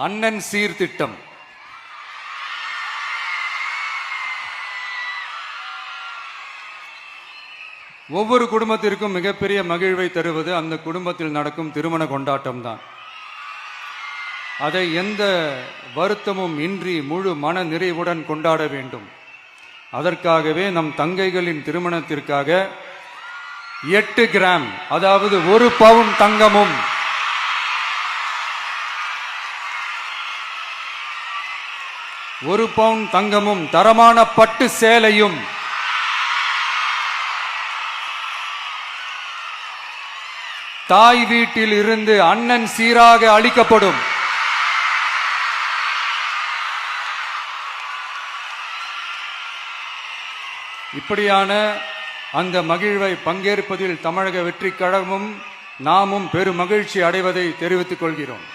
அண்ணன் சீர்திட்டம். ஒவ்வொரு குடும்பத்திற்கும் மிகப்பெரிய மகிழ்வை தருவது அந்த குடும்பத்தில் நடக்கும் திருமண கொண்டாட்டம் தான். அதை எந்த வருத்தமும் இன்றி முழு மன நிறைவுடன் கொண்டாட வேண்டும். அதற்காகவே நம் தங்கைகளின் திருமணத்திற்காக 8 கிராம், அதாவது 1 பவுன் தங்கமும் 1 பவுன் தங்கமும் தரமான பட்டு சேலையும் தாய் வீட்டில் இருந்து அண்ணன் சீராக அளிக்கப்படும். இப்படியான அந்த மகிழ்வை பங்கேற்பதில் தமிழக வெற்றிக் கழகமும் நாமும் பெரும் மகிழ்ச்சி அடைவதை தெரிவித்துக் கொள்கிறோம்.